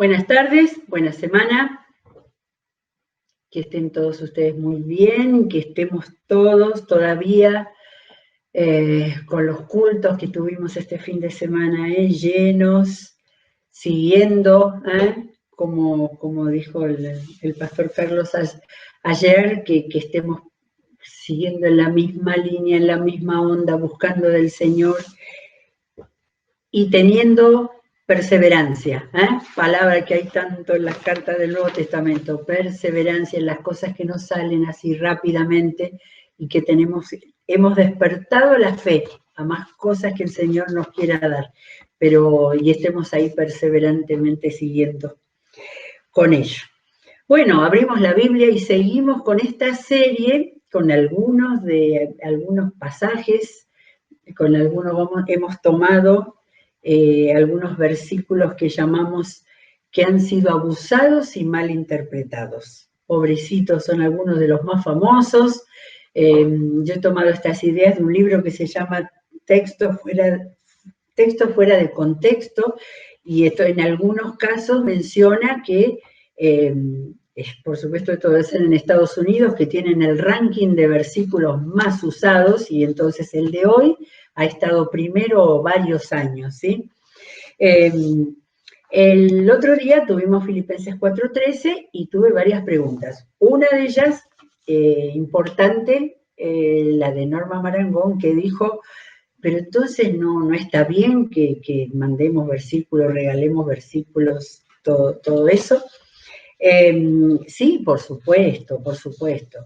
Buenas tardes, buena semana, que estén todos ustedes muy bien, que estemos todos todavía con los cultos que tuvimos este fin de semana llenos, siguiendo, como dijo el pastor Carlos ayer, que estemos siguiendo en la misma línea, en la misma onda, buscando del Señor y teniendo perseverancia, palabra que hay tanto en las cartas del Nuevo Testamento, perseverancia en las cosas que no salen así rápidamente y que hemos despertado la fe a más cosas que el Señor nos quiera dar, y estemos ahí perseverantemente siguiendo con ello. Bueno, abrimos la Biblia y seguimos con esta serie, con algunos pasajes, con algunos hemos tomado algunos versículos que llamamos que han sido abusados y mal interpretados. Pobrecitos son algunos de los más famosos. Yo he tomado estas ideas de un libro que se llama Texto fuera de contexto, y esto en algunos casos menciona que, por supuesto esto debe ser en Estados Unidos, que tienen el ranking de versículos más usados, y entonces el de hoy ha estado primero varios años, ¿sí? El otro día tuvimos Filipenses 4:13 y tuve varias preguntas. Una de ellas, importante, la de Norma Marangón, que dijo, pero entonces no está bien que mandemos versículos, regalemos versículos, todo eso. Sí, por supuesto, por supuesto.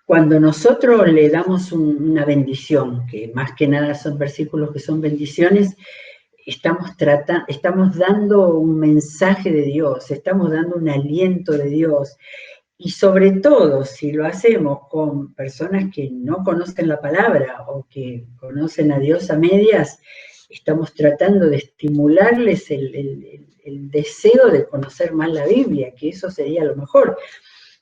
Cuando nosotros le damos una bendición, que más que nada son versículos que son bendiciones, estamos dando un mensaje de Dios, estamos dando un aliento de Dios, y sobre todo si lo hacemos con personas que no conocen la palabra o que conocen a Dios a medias, estamos tratando de estimularles el deseo de conocer más la Biblia, que eso sería lo mejor.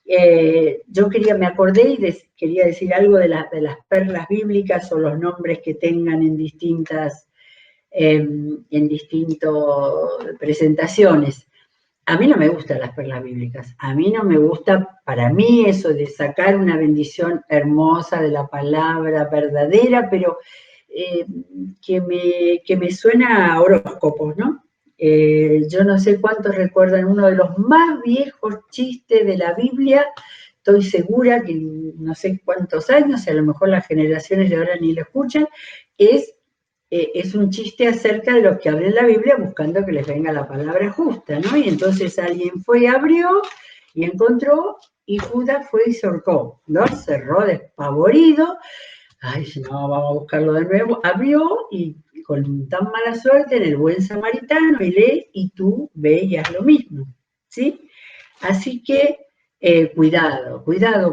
Me acordé y quería decir algo de las perlas bíblicas o los nombres que tengan en distintas presentaciones. A mí no me gustan las perlas bíblicas, a mí no me gusta, para mí eso de sacar una bendición hermosa de la palabra verdadera, pero que me suena a horóscopos, ¿no? Yo no sé cuántos recuerdan uno de los más viejos chistes de la Biblia, estoy segura que no sé cuántos años, a lo mejor las generaciones de ahora ni lo escuchan, es un chiste acerca de los que abren la Biblia buscando que les venga la palabra justa, ¿no? Y entonces alguien fue, abrió y encontró, y Judas fue y se ahorcó, ¿no? Cerró despavorido. Ay, no, vamos a buscarlo de nuevo. Abrió y con tan mala suerte en el buen samaritano y lee, y tú ve y haz lo mismo, ¿sí? Así que cuidado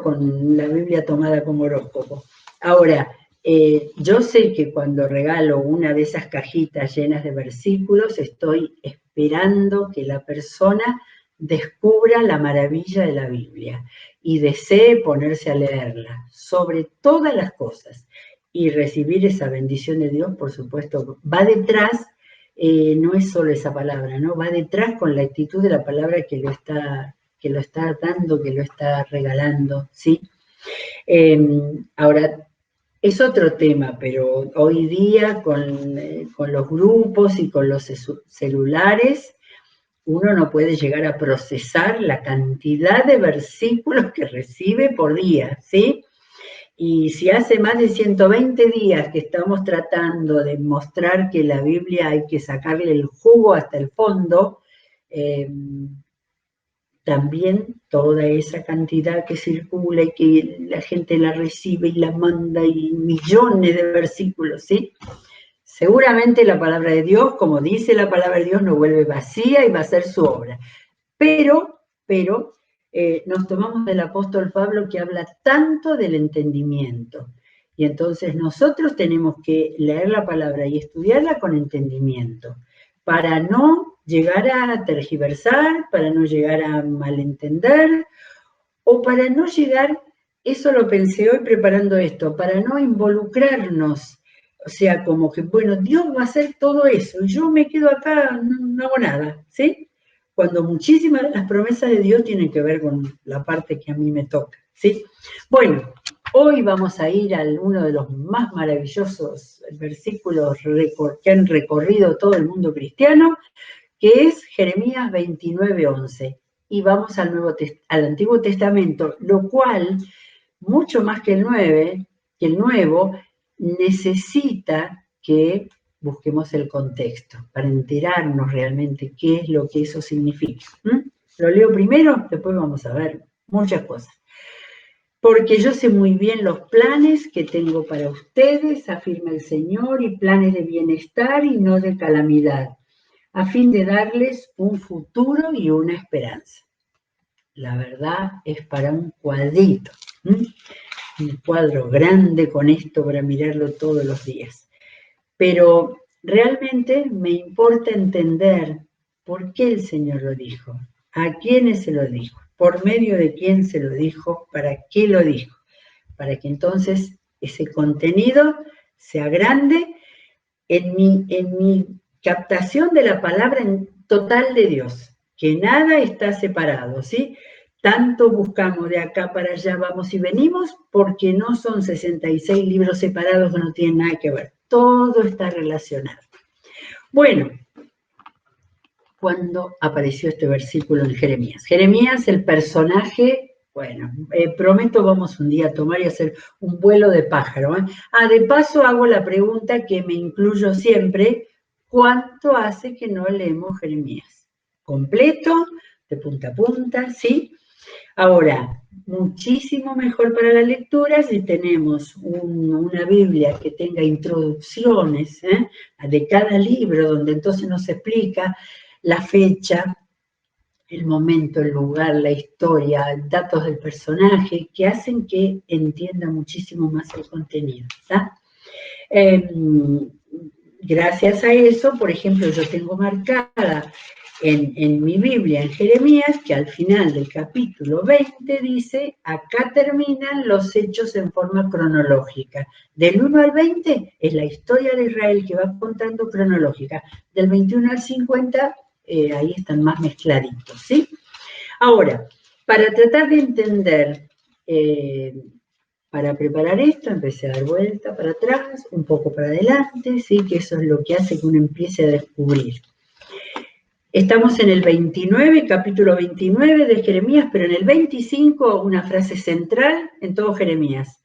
con la Biblia tomada como horóscopo. Ahora, yo sé que cuando regalo una de esas cajitas llenas de versículos, estoy esperando que la persona descubra la maravilla de la Biblia y desee ponerse a leerla sobre todas las cosas y recibir esa bendición de Dios, por supuesto. Va detrás, no es solo esa palabra, ¿no? Va detrás con la actitud de la palabra que lo está dando, que lo está regalando, ¿sí? Ahora, es otro tema, pero hoy día con los grupos y con los celulares, uno no puede llegar a procesar la cantidad de versículos que recibe por día, ¿sí? Y si hace más de 120 días que estamos tratando de mostrar que la Biblia hay que sacarle el jugo hasta el fondo, también toda esa cantidad que circula y que la gente la recibe y la manda, y millones de versículos, ¿sí? Seguramente la palabra de Dios, como dice la palabra de Dios, no vuelve vacía y va a hacer su obra. Pero nos tomamos del apóstol Pablo, que habla tanto del entendimiento. Y entonces nosotros tenemos que leer la palabra y estudiarla con entendimiento, para no llegar a tergiversar, para no llegar a malentender, o para no llegar, eso lo pensé hoy preparando esto, para no involucrarnos O sea, como que, bueno, Dios va a hacer todo eso y yo me quedo acá, no hago nada, ¿sí? Cuando muchísimas de las promesas de Dios tienen que ver con la parte que a mí me toca, ¿sí? Bueno, hoy vamos a ir a uno de los más maravillosos versículos que han recorrido todo el mundo cristiano, que es Jeremías 29:11. Y vamos al Antiguo Testamento, lo cual, mucho más que el Nuevo, necesita que busquemos el contexto para enterarnos realmente qué es lo que eso significa. Lo leo primero, después vamos a ver muchas cosas. Porque yo sé muy bien los planes que tengo para ustedes, afirma el Señor, y planes de bienestar y no de calamidad, a fin de darles un futuro y una esperanza. La verdad es para un cuadrito, un cuadro grande con esto para mirarlo todos los días. Pero realmente me importa entender por qué el Señor lo dijo, a quiénes se lo dijo, por medio de quién se lo dijo, para qué lo dijo, para que entonces ese contenido sea grande en mi captación de la palabra total de Dios, que nada está separado, ¿sí? Tanto buscamos de acá para allá, vamos y venimos, porque no son 66 libros separados que no tienen nada que ver. Todo está relacionado. Bueno, ¿cuándo apareció este versículo en Jeremías? Jeremías, el personaje, bueno, prometo vamos un día a tomar y hacer un vuelo de pájaro. De paso hago la pregunta que me incluyo siempre, ¿cuánto hace que no leemos Jeremías? ¿Completo? ¿De punta a punta? ¿Sí? Ahora, muchísimo mejor para la lectura si tenemos una Biblia que tenga introducciones de cada libro, donde entonces nos explica la fecha, el momento, el lugar, la historia, datos del personaje, que hacen que entienda muchísimo más el contenido. Gracias a eso, por ejemplo, yo tengo marcada en mi Biblia, en Jeremías, que al final del capítulo 20 dice, acá terminan los hechos en forma cronológica. Del 1 al 20 es la historia de Israel que va contando cronológica. Del 21 al 50, ahí están más mezcladitos, ¿sí? Ahora, para tratar de entender, para preparar esto, empecé a dar vuelta para atrás, un poco para adelante, ¿sí? Que eso es lo que hace que uno empiece a descubrir. Estamos en el 29, capítulo 29 de Jeremías, pero en el 25 una frase central en todo Jeremías.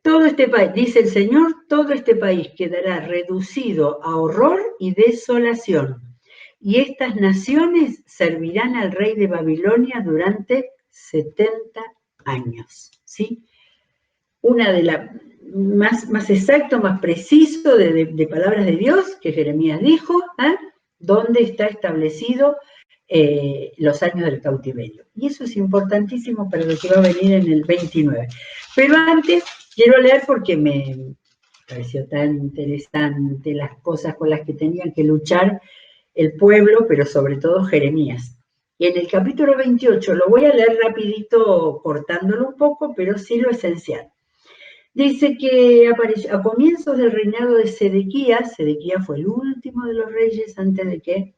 Todo este país, dice el Señor, todo este país quedará reducido a horror y desolación. Y estas naciones servirán al rey de Babilonia durante 70 años. ¿Sí? Una de las más exacto, más preciso de palabras de Dios que Jeremías dijo, donde está establecido los años del cautiverio. Y eso es importantísimo para lo que va a venir en el 29. Pero antes quiero leer porque me pareció tan interesante las cosas con las que tenían que luchar el pueblo, pero sobre todo Jeremías. Y en el capítulo 28, lo voy a leer rapidito, cortándolo un poco, pero sí lo esencial. Dice que apareció a comienzos del reinado de Sedequías fue el último de los reyes antes de que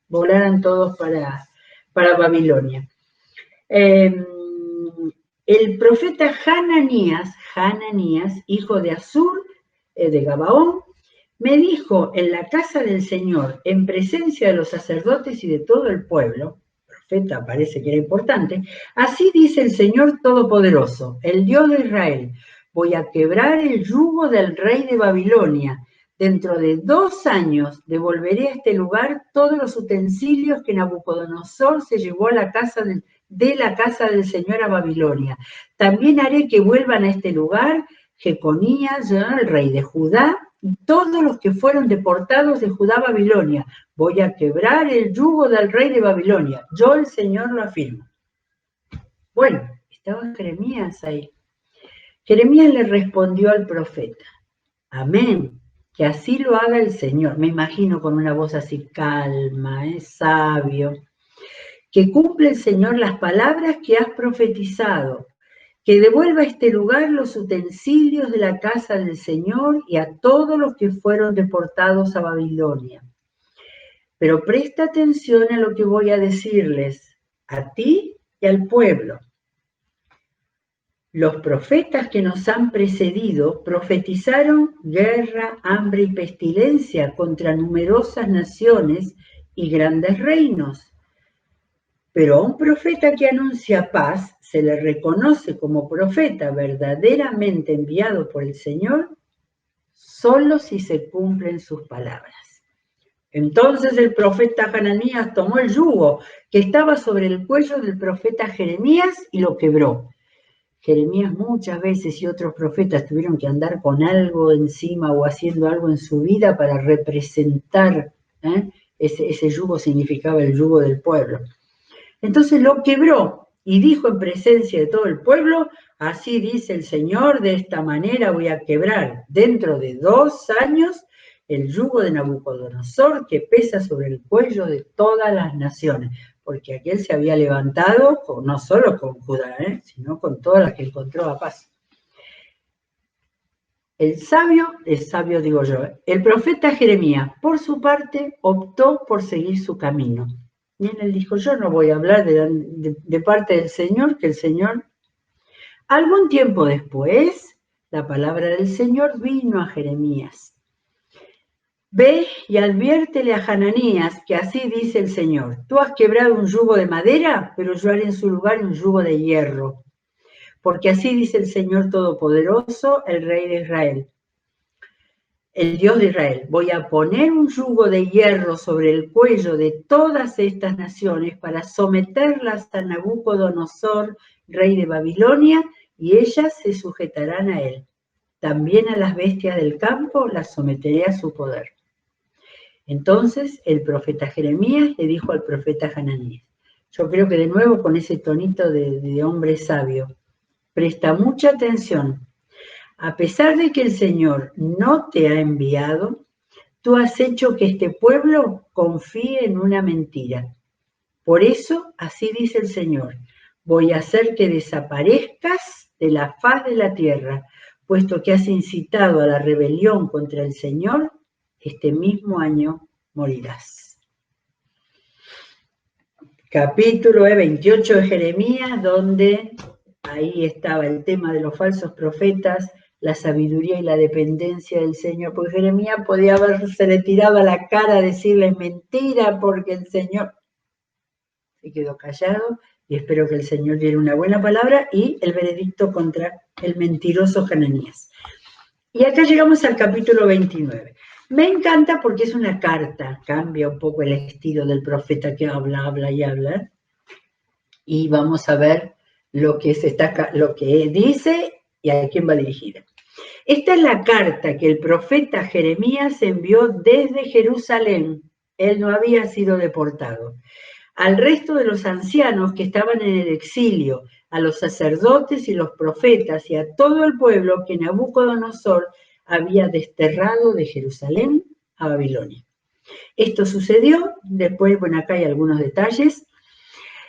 volaran todos para Babilonia. El profeta Hananías, hijo de Azur, de Gabaón, me dijo en la casa del Señor, en presencia de los sacerdotes y de todo el pueblo, profeta parece que era importante, así dice el Señor Todopoderoso, el Dios de Israel, voy a quebrar el yugo del rey de Babilonia. Dentro de 2 años devolveré a este lugar todos los utensilios que Nabucodonosor se llevó a la casa de la casa del Señor a Babilonia. También haré que vuelvan a este lugar Jeconías, el rey de Judá, y todos los que fueron deportados de Judá a Babilonia. Voy a quebrar el yugo del rey de Babilonia. Yo, el Señor, lo afirmo. Bueno, estaba Jeremías ahí. Jeremías le respondió al profeta, amén, que así lo haga el Señor. Me imagino con una voz así calma, sabio. Que cumple el Señor las palabras que has profetizado. que devuelva a este lugar los utensilios de la casa del Señor y a todos los que fueron deportados a Babilonia. Pero presta atención a lo que voy a decirles, a ti y al pueblo. Los profetas que nos han precedido profetizaron guerra, hambre y pestilencia contra numerosas naciones y grandes reinos. Pero a un profeta que anuncia paz se le reconoce como profeta verdaderamente enviado por el Señor solo si se cumplen sus palabras. Entonces el profeta Hananías tomó el yugo que estaba sobre el cuello del profeta Jeremías y lo quebró. Jeremías muchas veces y otros profetas tuvieron que andar con algo encima o haciendo algo en su vida para representar, ese yugo significaba el yugo del pueblo. Entonces lo quebró y dijo en presencia de todo el pueblo, así dice el Señor, de esta manera voy a quebrar dentro de 2 años el yugo de Nabucodonosor que pesa sobre el cuello de todas las naciones, porque aquel se había levantado no solo con Judá, sino con todas las que encontró a paz. El sabio digo yo, el profeta Jeremías, por su parte, optó por seguir su camino. Y él dijo, yo no voy a hablar de parte del Señor, que el Señor... Algún tiempo después, la palabra del Señor vino a Jeremías. Ve y adviértele a Hananías que así dice el Señor. Tú has quebrado un yugo de madera, pero yo haré en su lugar un yugo de hierro. Porque así dice el Señor Todopoderoso, el Rey de Israel. El Dios de Israel, voy a poner un yugo de hierro sobre el cuello de todas estas naciones para someterlas a Nabucodonosor, rey de Babilonia, y ellas se sujetarán a él. También a las bestias del campo las someteré a su poder. Entonces el profeta Jeremías le dijo al profeta Hananías, yo creo que de nuevo con ese tonito de hombre sabio, presta mucha atención. A pesar de que el Señor no te ha enviado, tú has hecho que este pueblo confíe en una mentira. Por eso, así dice el Señor, voy a hacer que desaparezcas de la faz de la tierra, puesto que has incitado a la rebelión contra el Señor, este mismo año morirás. Capítulo 28 de Jeremías, donde ahí estaba el tema de los falsos profetas, la sabiduría y la dependencia del Señor, porque Jeremías podía haberse le tirado a la cara a decirle mentira, porque el Señor se quedó callado, y espero que el Señor diera una buena palabra y el veredicto contra el mentiroso Hananías. Y acá llegamos al capítulo 29. Me encanta porque es una carta, cambia un poco el estilo del profeta que habla y habla, y vamos a ver lo que dice y a quién va dirigida. Esta es la carta que el profeta Jeremías envió desde Jerusalén. Él no había sido deportado. Al resto de los ancianos que estaban en el exilio, a los sacerdotes y los profetas y a todo el pueblo que Nabucodonosor había desterrado de Jerusalén a Babilonia. Esto sucedió, después, bueno, acá hay algunos detalles.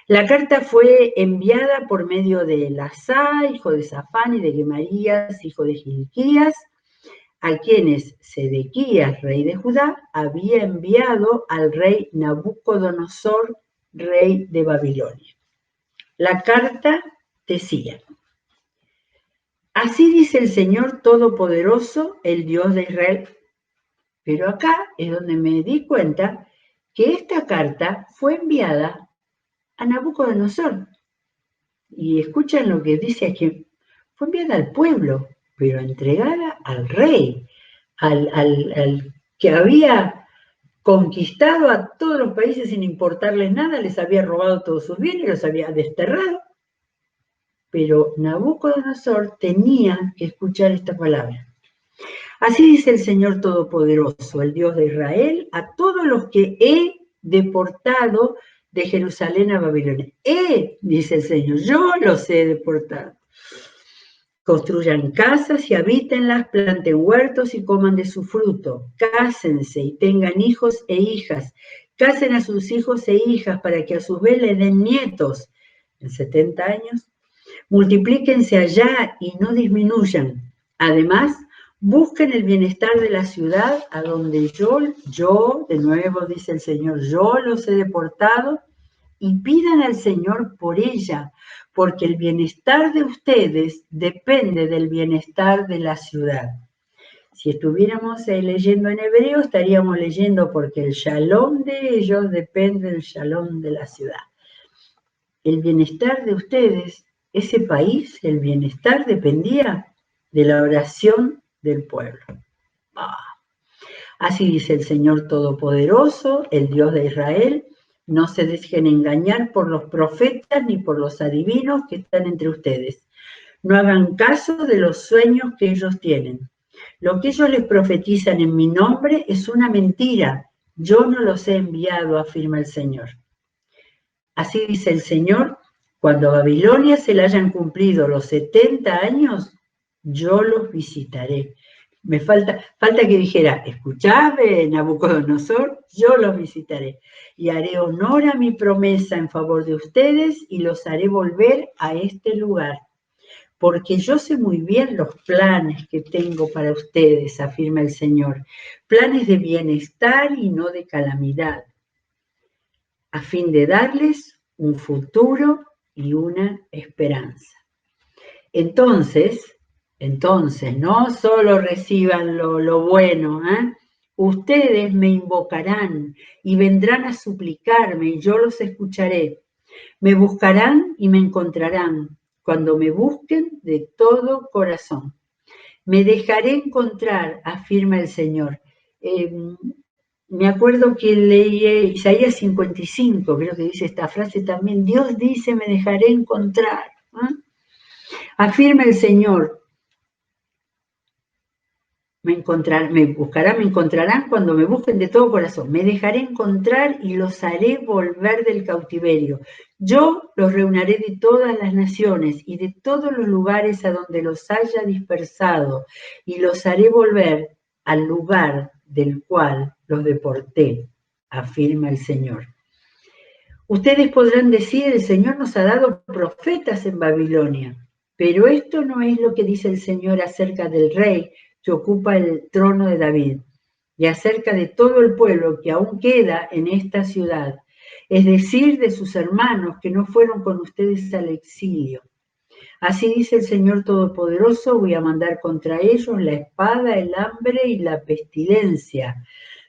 La carta fue enviada por medio de Elasá, hijo de Safán, y de Gemarías, hijo de Gilquías, a quienes Sedequías, rey de Judá, había enviado al rey Nabucodonosor, rey de Babilonia. La carta decía, así dice el Señor Todopoderoso, el Dios de Israel. Pero acá es donde me di cuenta que esta carta fue enviada a Nabucodonosor. Y escuchen lo que dice aquí, fue enviada al pueblo, pero entregada al rey, al que había conquistado a todos los países sin importarles nada, les había robado todos sus bienes, los había desterrado. Pero Nabucodonosor tenía que escuchar esta palabra. Así dice el Señor Todopoderoso, el Dios de Israel, a todos los que he deportado de Jerusalén a Babilonia. Dice el Señor, yo los he deportado. Construyan casas y habítenlas, planten huertos y coman de su fruto. Cásense y tengan hijos e hijas. Casen a sus hijos e hijas para que a su vez les den nietos. En 70 años, Multiplíquense allá y no disminuyan. Además, busquen el bienestar de la ciudad a donde yo, de nuevo dice el Señor, yo los he deportado, y pidan al Señor por ella, porque el bienestar de ustedes depende del bienestar de la ciudad. Si estuviéramos leyendo en hebreo, estaríamos leyendo porque el shalom de ellos depende del shalom de la ciudad. El bienestar de ustedes, ese país, el bienestar dependía de la oración del pueblo. Así dice el Señor Todopoderoso, el Dios de Israel: no se dejen engañar por los profetas ni por los adivinos que están entre ustedes. No hagan caso de los sueños que ellos tienen. Lo que ellos les profetizan en mi nombre es una mentira. Yo no los he enviado, afirma el Señor. Así dice el Señor: cuando a Babilonia se le hayan cumplido los 70 años, yo los visitaré. Me falta que dijera: escuchame, Nabucodonosor, yo los visitaré y haré honor a mi promesa en favor de ustedes y los haré volver a este lugar. Porque yo sé muy bien los planes que tengo para ustedes, afirma el Señor, planes de bienestar y no de calamidad, a fin de darles un futuro y una esperanza. Entonces, no solo reciban lo bueno, ustedes me invocarán y vendrán a suplicarme y yo los escucharé. Me buscarán y me encontrarán cuando me busquen de todo corazón. Me dejaré encontrar, afirma el Señor. Me acuerdo que leí Isaías 55, creo que dice esta frase también: Dios dice, me dejaré encontrar. Afirma el Señor: me buscarán, me encontrarán cuando me busquen de todo corazón. Me dejaré encontrar y los haré volver del cautiverio. Yo los reuniré de todas las naciones y de todos los lugares a donde los haya dispersado, y los haré volver al lugar del cual los deporté, afirma el Señor. Ustedes podrán decir: el Señor nos ha dado profetas en Babilonia. Pero esto no es lo que dice el Señor acerca del rey que ocupa el trono de David, y acerca de todo el pueblo que aún queda en esta ciudad, es decir, de sus hermanos que no fueron con ustedes al exilio. Así dice el Señor Todopoderoso: voy a mandar contra ellos la espada, el hambre y la pestilencia.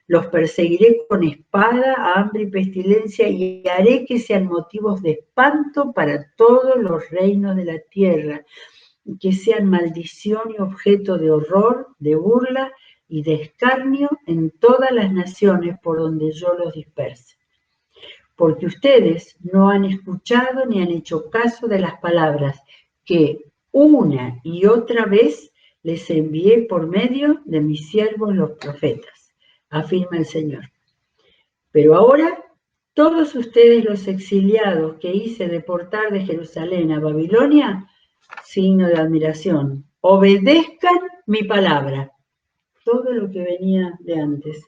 Los perseguiré con espada, hambre y pestilencia, y haré que sean motivos de espanto para todos los reinos de la tierra, que sean maldición y objeto de horror, de burla y de escarnio en todas las naciones por donde yo los disperse. Porque ustedes no han escuchado ni han hecho caso de las palabras que una y otra vez les envié por medio de mis siervos los profetas, afirma el Señor. Pero ahora, todos ustedes los exiliados que hice deportar de Jerusalén a Babilonia, signo de admiración, obedezcan mi palabra. Todo lo que venía de antes.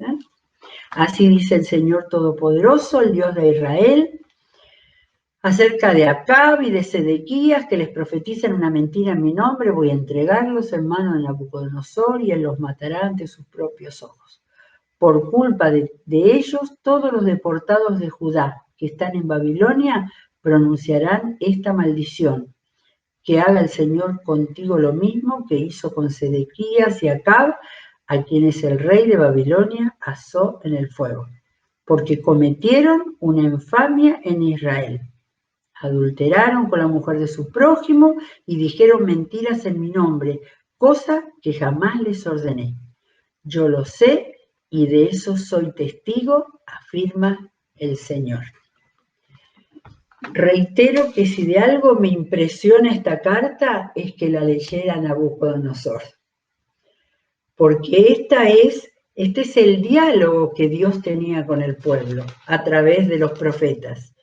Así dice el Señor Todopoderoso, el Dios de Israel, acerca de Acab y de Sedequías, que les profetizan una mentira en mi nombre: voy a entregarlos en manos de Nabucodonosor y él los matará ante sus propios ojos. Por culpa de ellos, todos los deportados de Judá que están en Babilonia pronunciarán esta maldición: que haga el Señor contigo lo mismo que hizo con Sedequías y Acab, a quienes el rey de Babilonia asó en el fuego, porque cometieron una infamia en Israel. Adulteraron con la mujer de su prójimo y dijeron mentiras en mi nombre, cosa que jamás les ordené. Yo lo sé y de eso soy testigo, afirma el Señor. Reitero que si de algo me impresiona esta carta es que la leyera Nabucodonosor, porque este es el diálogo que Dios tenía con el pueblo a través de los profetas.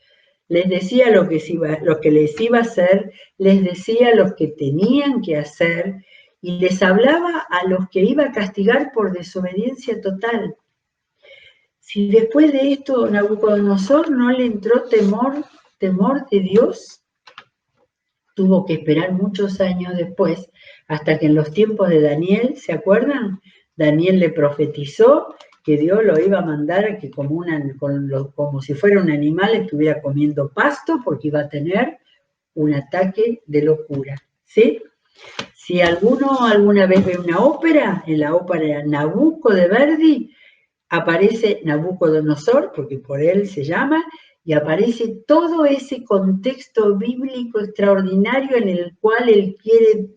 Les decía lo que les iba a hacer, les decía lo que tenían que hacer y les hablaba a los que iba a castigar por desobediencia total. Si después de esto Nabucodonosor no le entró temor de Dios, tuvo que esperar muchos años después, hasta que en los tiempos de Daniel, ¿se acuerdan? Daniel le profetizó que Dios lo iba a mandar a que como si fuera un animal estuviera comiendo pasto porque iba a tener un ataque de locura, ¿sí? Si alguno alguna vez ve una ópera, en la ópera Nabucco de Verdi, aparece Nabucodonosor, porque por él se llama, y aparece todo ese contexto bíblico extraordinario en el cual él quiere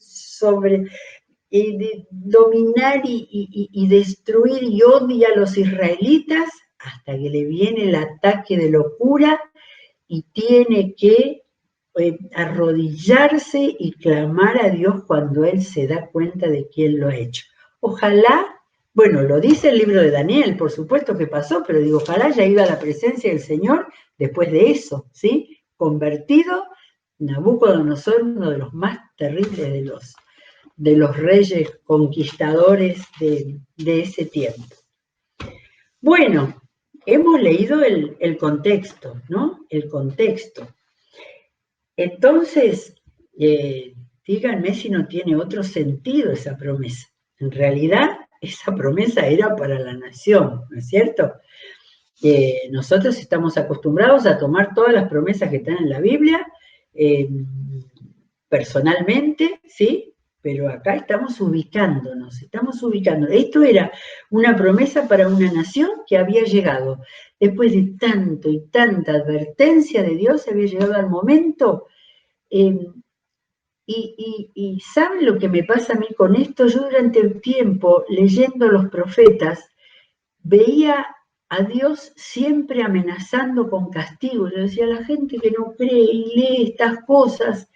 dominar y destruir y odia a los israelitas hasta que le viene el ataque de locura y tiene que arrodillarse y clamar a Dios cuando él se da cuenta de quién lo ha hecho. Ojalá, bueno, lo dice el libro de Daniel, por supuesto que pasó, pero digo, ojalá haya ido a la presencia del Señor después de eso, ¿sí? Convertido, Nabucodonosor, uno de los más terribles de los reyes conquistadores de ese tiempo. Bueno, hemos leído el contexto, ¿no? El contexto. Entonces, díganme si no tiene otro sentido esa promesa. En realidad, esa promesa era para la nación, ¿no es cierto? Nosotros estamos acostumbrados a tomar todas las promesas que están en la Biblia, personalmente, ¿sí? Pero acá estamos ubicándonos. Esto era una promesa para una nación que había llegado, después de tanto y tanta advertencia de Dios, había llegado al momento. Y ¿saben lo que me pasa a mí con esto? Yo durante el tiempo, leyendo los profetas, veía a Dios siempre amenazando con castigo. Yo decía, la gente que no cree y lee estas cosas,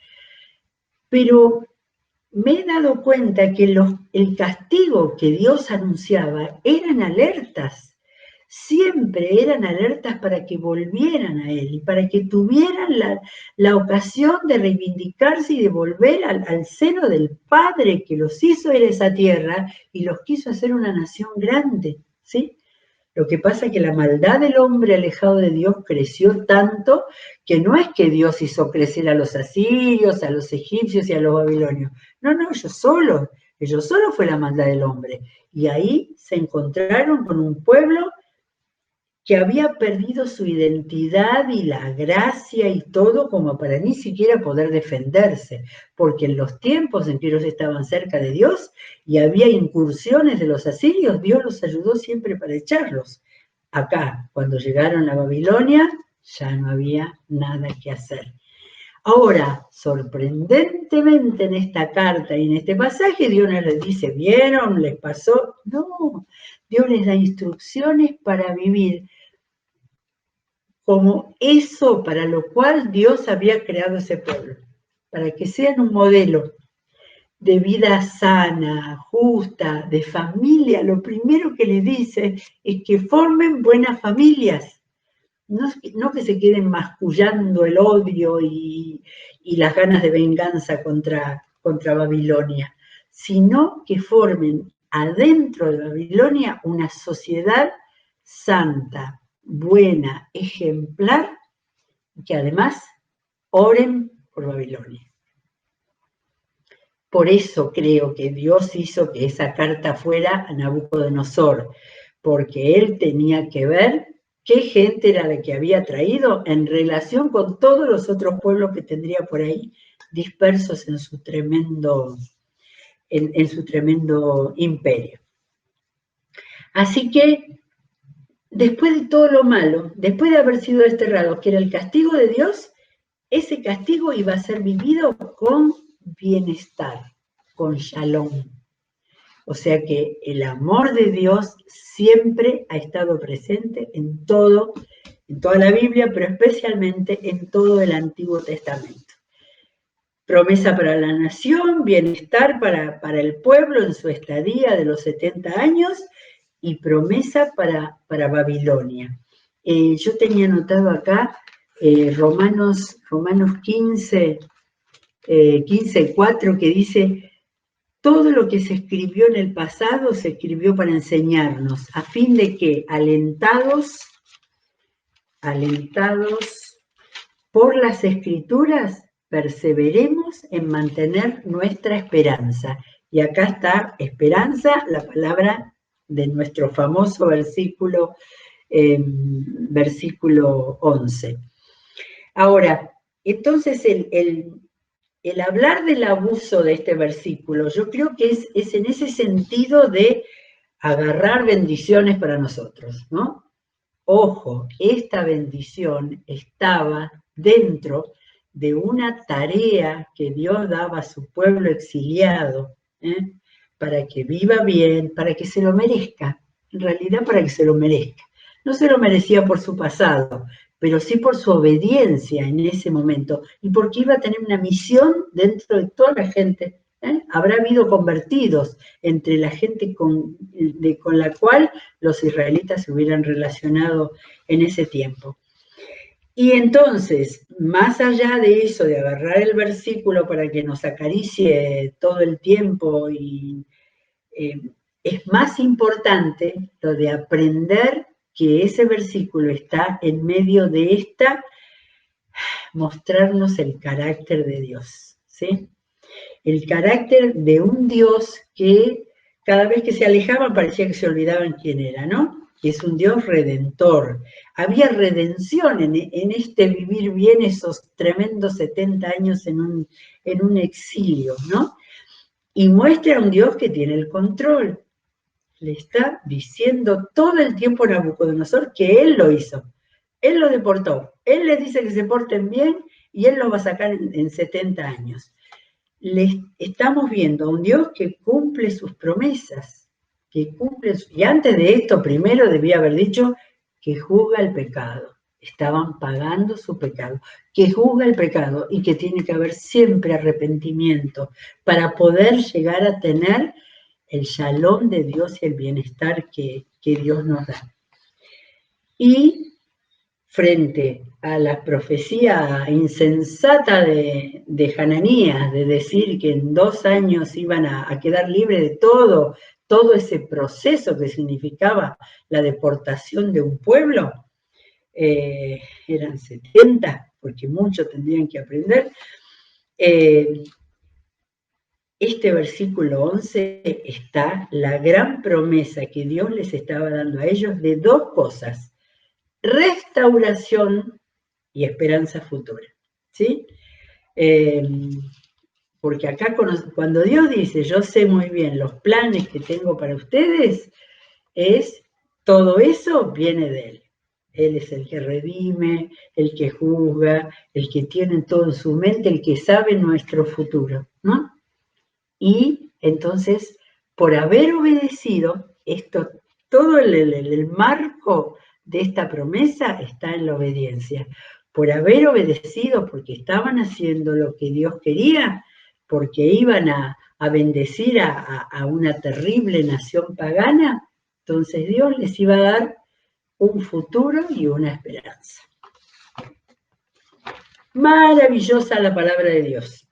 pero me he dado cuenta que el castigo que Dios anunciaba eran alertas, siempre eran alertas para que volvieran a Él y para que tuvieran la ocasión de reivindicarse y de volver al seno del Padre que los hizo en esa tierra y los quiso hacer una nación grande, ¿sí? Lo que pasa es que la maldad del hombre alejado de Dios creció tanto que no es que Dios hizo crecer a los asirios, a los egipcios y a los babilonios. No, ellos solo fue la maldad del hombre. Y ahí se encontraron con un pueblo que había perdido su identidad y la gracia y todo como para ni siquiera poder defenderse, porque en los tiempos en que ellos estaban cerca de Dios y había incursiones de los asirios, Dios los ayudó siempre para echarlos. Acá, cuando llegaron a Babilonia, ya no había nada que hacer. Ahora, sorprendentemente en esta carta y en este pasaje, Dios no les dice, ¿vieron? ¿Les pasó? No, Dios les da instrucciones para vivir como eso para lo cual Dios había creado ese pueblo, para que sean un modelo de vida sana, justa, de familia. Lo primero que les dice es que formen buenas familias, no que se queden mascullando el odio y las ganas de venganza contra Babilonia, sino que formen adentro de Babilonia una sociedad santa, buena, ejemplar, que además oren por Babilonia. Por eso creo que Dios hizo que esa carta fuera a Nabucodonosor, porque él tenía que ver qué gente era la que había traído en relación con todos los otros pueblos que tendría por ahí dispersos en su tremendo imperio. Así que, después de todo lo malo, después de haber sido desterrados, que era el castigo de Dios, ese castigo iba a ser vivido con bienestar, con shalom. O sea que el amor de Dios siempre ha estado presente en toda la Biblia, pero especialmente en todo el Antiguo Testamento. Promesa para la nación, bienestar para el pueblo en su estadía de los 70 años y promesa para Babilonia. Yo tenía anotado acá Romanos 15, 15:4, que dice: todo lo que se escribió en el pasado se escribió para enseñarnos, a fin de que, alentados por las Escrituras, perseveremos en mantener nuestra esperanza. Y acá está esperanza, la palabra de nuestro famoso versículo, versículo 11. Ahora, entonces el hablar del abuso de este versículo, yo creo que es en ese sentido de agarrar bendiciones para nosotros, ¿no? Ojo, esta bendición estaba dentro de una tarea que Dios daba a su pueblo exiliado, para que viva bien, para que se lo merezca, en realidad para que se lo merezca. No se lo merecía por su pasado, pero sí por su obediencia en ese momento, y porque iba a tener una misión dentro de toda la gente. Habrá habido convertidos entre la gente con la cual los israelitas se hubieran relacionado en ese tiempo. Y entonces, más allá de eso, de agarrar el versículo para que nos acaricie todo el tiempo, es más importante lo de aprender que ese versículo está en medio de mostrarnos el carácter de Dios, ¿sí? El carácter de un Dios que cada vez que se alejaban parecía que se olvidaban quién era, ¿no? Que es un Dios redentor. Había redención en este vivir bien esos tremendos 70 años en un exilio, ¿no? Y muestra a un Dios que tiene el control. Le está diciendo todo el tiempo a Nabucodonosor que él lo hizo. Él lo deportó. Él les dice que se porten bien y él lo va a sacar en 70 años. Estamos viendo a un Dios que cumple sus promesas, y antes de esto primero debía haber dicho que juzga el pecado. Estaban pagando su pecado, que juzga el pecado y que tiene que haber siempre arrepentimiento para poder llegar a tener el shalom de Dios y el bienestar que Dios nos da. Y frente a la profecía insensata de Hananías, de decir que en 2 años iban a quedar libres de todo ese proceso que significaba la deportación de un pueblo, eran 70, porque muchos tendrían que aprender. Este versículo 11 está la gran promesa que Dios les estaba dando a ellos de 2 cosas: restauración y esperanza futura, ¿sí? Porque acá cuando Dios dice, yo sé muy bien los planes que tengo para ustedes, todo eso viene de Él. Él es el que redime, el que juzga, el que tiene todo en su mente, el que sabe nuestro futuro, ¿no? Y entonces, por haber obedecido, todo el marco de esta promesa está en la obediencia. Por haber obedecido, porque estaban haciendo lo que Dios quería, porque iban a bendecir a una terrible nación pagana, entonces Dios les iba a dar un futuro y una esperanza. Maravillosa la palabra de Dios.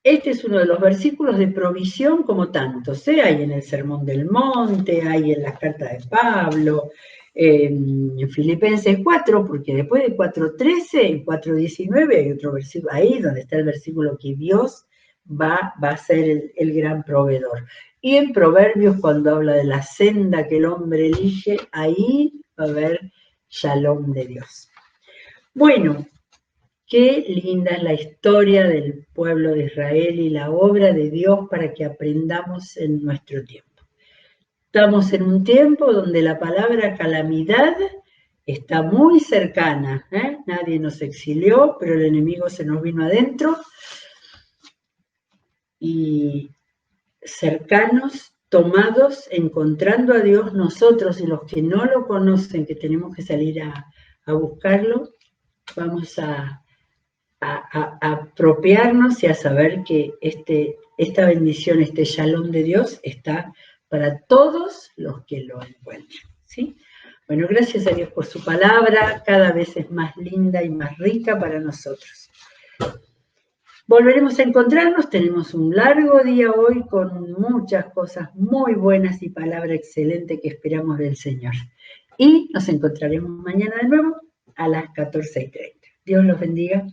Este es uno de los versículos de provisión como tantos, hay en el Sermón del Monte, hay en las cartas de Pablo, en Filipenses 4, porque después de 4.13 y 4.19 hay otro versículo ahí donde está el versículo que Dios va a ser el gran proveedor. Y en Proverbios, cuando habla de la senda que el hombre elige, ahí va a haber shalom de Dios. Bueno, qué linda es la historia del pueblo de Israel y la obra de Dios para que aprendamos en nuestro tiempo. Estamos en un tiempo donde la palabra calamidad está muy cercana. Nadie nos exilió, pero el enemigo se nos vino adentro. Y cercanos, tomados, encontrando a Dios nosotros y los que no lo conocen, que tenemos que salir a buscarlo, vamos a apropiarnos y a saber que esta bendición, este shalom de Dios está para todos los que lo encuentran, ¿sí? Bueno, gracias a Dios por su palabra, cada vez es más linda y más rica para nosotros. Volveremos a encontrarnos, tenemos un largo día hoy con muchas cosas muy buenas y palabra excelente que esperamos del Señor. Y nos encontraremos mañana de nuevo a las 14:30. Dios los bendiga.